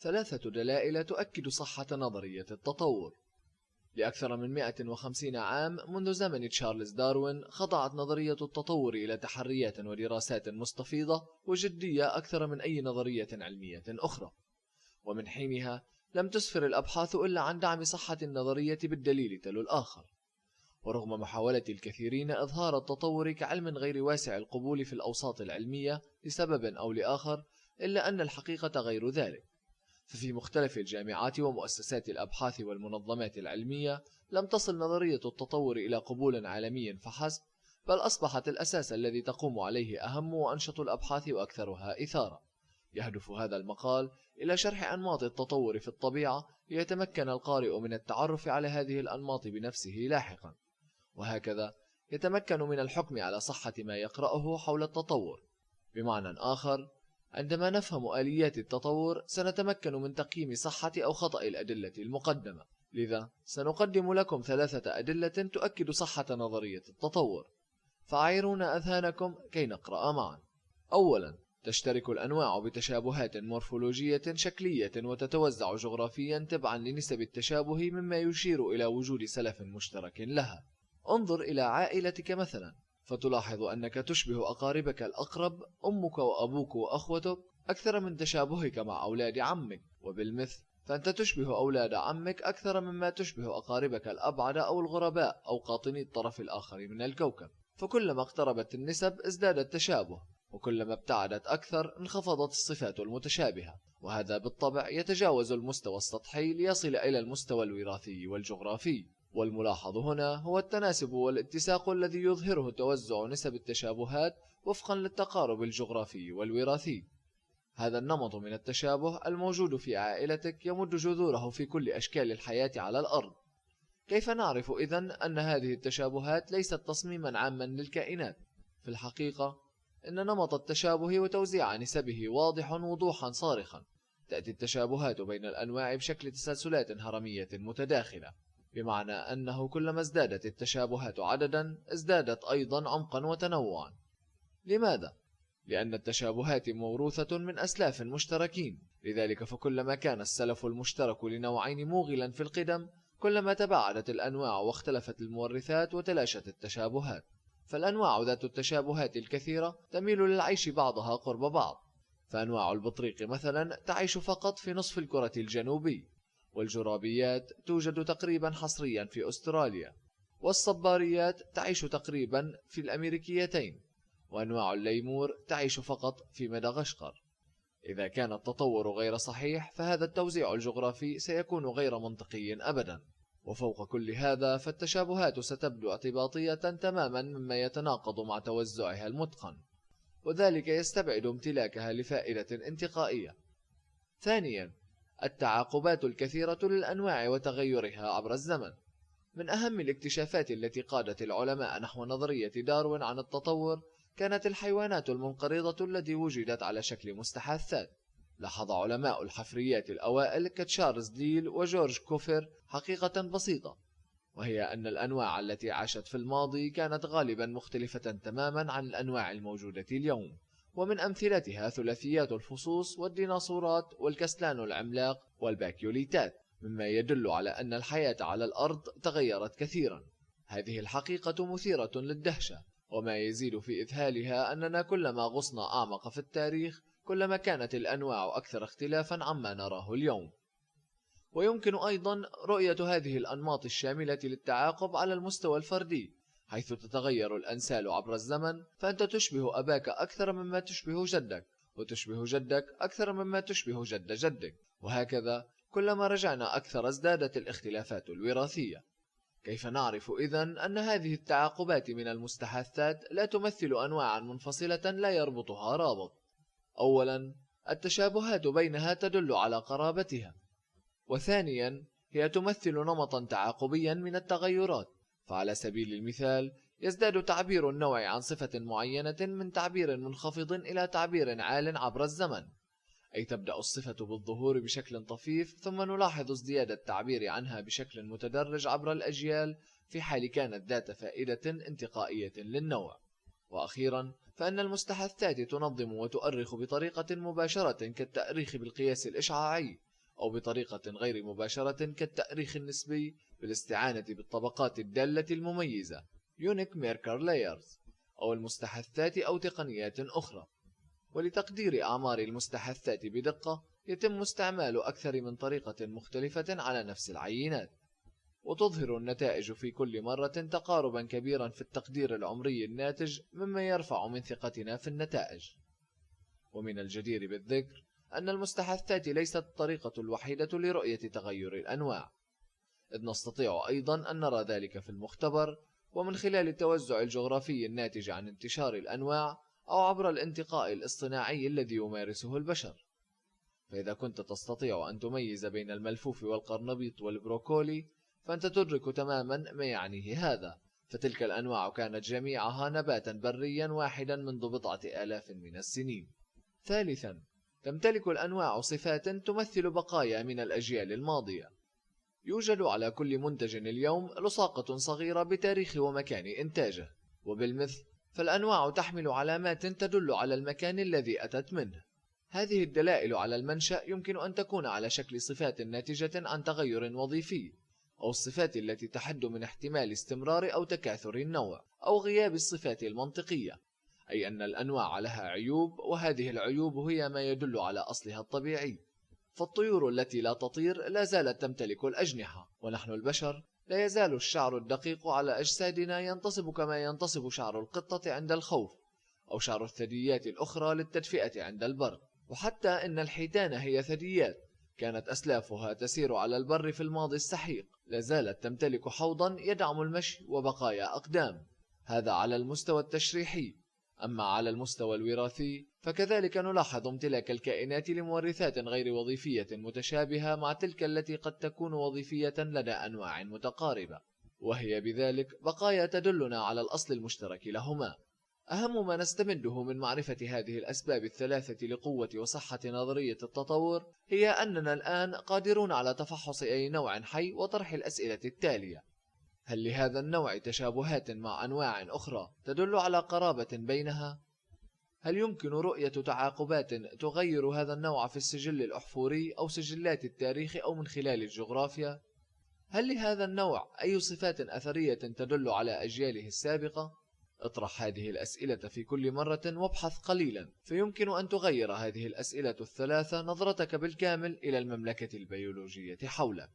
3 دلائل تؤكد صحة نظرية التطور. لأكثر من 150 عام منذ زمن تشارلز داروين خضعت نظرية التطور إلى تحريات ودراسات مستفيضة وجدية أكثر من أي نظرية علمية أخرى، ومن حينها لم تسفر الأبحاث إلا عن دعم صحة النظرية بالدليل تلو الآخر. ورغم محاولة الكثيرين إظهار التطور كعلم غير واسع القبول في الأوساط العلمية لسبب أو لآخر، إلا أن الحقيقة غير ذلك. ففي مختلف الجامعات ومؤسسات الأبحاث والمنظمات العلمية لم تصل نظرية التطور إلى قبول عالمي فحسب، بل أصبحت الأساس الذي تقوم عليه أهم وأنشط الأبحاث وأكثرها إثارة. يهدف هذا المقال إلى شرح أنماط التطور في الطبيعة ليتمكن القارئ من التعرف على هذه الأنماط بنفسه لاحقا، وهكذا يتمكن من الحكم على صحة ما يقرأه حول التطور. بمعنى آخر، عندما نفهم آليات التطور سنتمكن من تقييم صحة أو خطأ الأدلة المقدمة. لذا سنقدم لكم 3 أدلة تؤكد صحة نظرية التطور، فأعيرونا أذهانكم كي نقرأ معا. أولا، تشترك الأنواع بتشابهات مورفولوجية شكلية وتتوزع جغرافيا تبعا لنسب التشابه، مما يشير إلى وجود سلف مشترك لها. انظر إلى عائلتك مثلا، فتلاحظ أنك تشبه أقاربك الأقرب، أمك وأبوك وأخوتك، أكثر من تشابهك مع أولاد عمك، وبالمثل فأنت تشبه أولاد عمك أكثر مما تشبه أقاربك الأبعد أو الغرباء أو قاطني الطرف الآخر من الكوكب. فكلما اقتربت النسب ازداد التشابه، وكلما ابتعدت أكثر انخفضت الصفات المتشابهة، وهذا بالطبع يتجاوز المستوى السطحي ليصل إلى المستوى الوراثي والجغرافي. والملاحظ هنا هو التناسب والاتساق الذي يظهره توزع نسب التشابهات وفقا للتقارب الجغرافي والوراثي. هذا النمط من التشابه الموجود في عائلتك يمد جذوره في كل أشكال الحياة على الأرض. كيف نعرف إذن أن هذه التشابهات ليست تصميما عاما للكائنات؟ في الحقيقة إن نمط التشابه وتوزيع نسبه واضح وضوحا صارخا. تأتي التشابهات بين الأنواع بشكل تسلسلات هرمية متداخلة، بمعنى أنه كلما ازدادت التشابهات عددا ازدادت أيضا عمقا وتنوعا. لماذا؟ لأن التشابهات موروثة من أسلاف مشتركين، لذلك فكلما كان السلف المشترك لنوعين موغلا في القدم، كلما تباعدت الأنواع واختلفت المورثات وتلاشت التشابهات. فالأنواع ذات التشابهات الكثيرة تميل للعيش بعضها قرب بعض، فأنواع البطريق مثلا تعيش فقط في نصف الكرة الجنوبي، والجرابيات توجد تقريبا حصريا في أستراليا، والصباريات تعيش تقريبا في الأمريكيتين، وأنواع الليمور تعيش فقط في مدغشقر. إذا كان التطور غير صحيح فهذا التوزيع الجغرافي سيكون غير منطقي أبدا. وفوق كل هذا فالتشابهات ستبدو اعتباطية تماما مما يتناقض مع توزعها المتقن، وذلك يستبعد امتلاكها لفائدة انتقائية. ثانيا، التعاقبات الكثيرة للأنواع وتغيرها عبر الزمن. من أهم الاكتشافات التي قادت العلماء نحو نظرية داروين عن التطور كانت الحيوانات المنقرضة التي وجدت على شكل مستحاثات. لاحظ علماء الحفريات الأوائل كتشارلز ديل وجورج كوفر حقيقة بسيطة، وهي أن الأنواع التي عاشت في الماضي كانت غالبا مختلفة تماما عن الأنواع الموجودة اليوم، ومن أمثلتها ثلاثيات الفصوص والديناصورات والكسلان العملاق والباكيوليتات، مما يدل على أن الحياة على الأرض تغيرت كثيرا. هذه الحقيقة مثيرة للدهشة، وما يزيد في إذهالها أننا كلما غصنا أعمق في التاريخ كلما كانت الأنواع أكثر اختلافا عما نراه اليوم. ويمكن أيضا رؤية هذه الأنماط الشاملة للتعاقب على المستوى الفردي، حيث تتغير الأنسال عبر الزمن، فأنت تشبه أباك أكثر مما تشبه جدك، وتشبه جدك أكثر مما تشبه جد جدك، وهكذا كلما رجعنا أكثر ازدادت الاختلافات الوراثية. كيف نعرف إذن أن هذه التعاقبات من المستحاثات لا تمثل أنواعا منفصلة لا يربطها رابط؟ أولا، التشابهات بينها تدل على قرابتها، وثانيا هي تمثل نمطا تعاقبيا من التغيرات. فعلى سبيل المثال يزداد تعبير النوع عن صفة معينة من تعبير منخفض إلى تعبير عال عبر الزمن، أي تبدأ الصفة بالظهور بشكل طفيف ثم نلاحظ ازدياد التعبير عنها بشكل متدرج عبر الأجيال في حال كانت ذات فائدة انتقائية للنوع. وأخيرا فإن المستحثات تنظم وتؤرخ بطريقة مباشرة كالتأريخ بالقياس الإشعاعي، أو بطريقة غير مباشرة كالتأريخ النسبي بالاستعانة بالطبقات الدالة المميزة Unique Marker Layers أو المستحثات أو تقنيات أخرى. ولتقدير أعمار المستحثات بدقة يتم استعمال أكثر من طريقة مختلفة على نفس العينات، وتظهر النتائج في كل مرة تقاربا كبيرا في التقدير العمري الناتج، مما يرفع من ثقتنا في النتائج. ومن الجدير بالذكر أن المستحثات ليست الطريقة الوحيدة لرؤية تغير الأنواع، إذ نستطيع أيضا أن نرى ذلك في المختبر ومن خلال التوزع الجغرافي الناتج عن انتشار الأنواع أو عبر الانتقاء الاصطناعي الذي يمارسه البشر. فإذا كنت تستطيع أن تميز بين الملفوف والقرنبيط والبروكولي فأنت تدرك تماما ما يعنيه هذا، فتلك الأنواع كانت جميعها نباتا بريا واحدا منذ بضعة آلاف من السنين. ثالثا، تمتلك الأنواع صفات تمثل بقايا من الأجيال الماضية. يوجد على كل منتج اليوم لصاقة صغيرة بتاريخ ومكان إنتاجه، وبالمثل فالأنواع تحمل علامات تدل على المكان الذي أتت منه. هذه الدلائل على المنشأ يمكن أن تكون على شكل صفات ناتجة عن تغير وظيفي، أو الصفات التي تحد من احتمال استمرار أو تكاثر النوع، أو غياب الصفات المنطقية، أي أن الأنواع لها عيوب، وهذه العيوب هي ما يدل على أصلها الطبيعي. فالطيور التي لا تطير لا زالت تمتلك الأجنحة، ونحن البشر لا يزال الشعر الدقيق على أجسادنا ينتصب كما ينتصب شعر القطة عند الخوف، أو شعر الثدييات الأخرى للتدفئة عند البرد. وحتى إن الحيتان هي ثدييات كانت أسلافها تسير على البر في الماضي السحيق، لا زالت تمتلك حوضا يدعم المشي وبقايا أقدام. هذا على المستوى التشريحي. أما على المستوى الوراثي فكذلك نلاحظ امتلاك الكائنات لمورثات غير وظيفية متشابهة مع تلك التي قد تكون وظيفية لدى أنواع متقاربة، وهي بذلك بقايا تدلنا على الأصل المشترك لهما. أهم ما نستمده من معرفة هذه الأسباب الثلاثة لقوة وصحة نظرية التطور هي أننا الآن قادرون على تفحص أي نوع حي وطرح الأسئلة التالية: هل لهذا النوع تشابهات مع أنواع أخرى تدل على قرابة بينها؟ هل يمكن رؤية تعاقبات تغير هذا النوع في السجل الأحفوري أو سجلات التاريخ أو من خلال الجغرافيا؟ هل لهذا النوع أي صفات أثرية تدل على أجياله السابقة؟ اطرح هذه الأسئلة في كل مرة وابحث قليلا، فيمكن أن تغير هذه الأسئلة الثلاثة نظرتك بالكامل إلى المملكة البيولوجية حولك.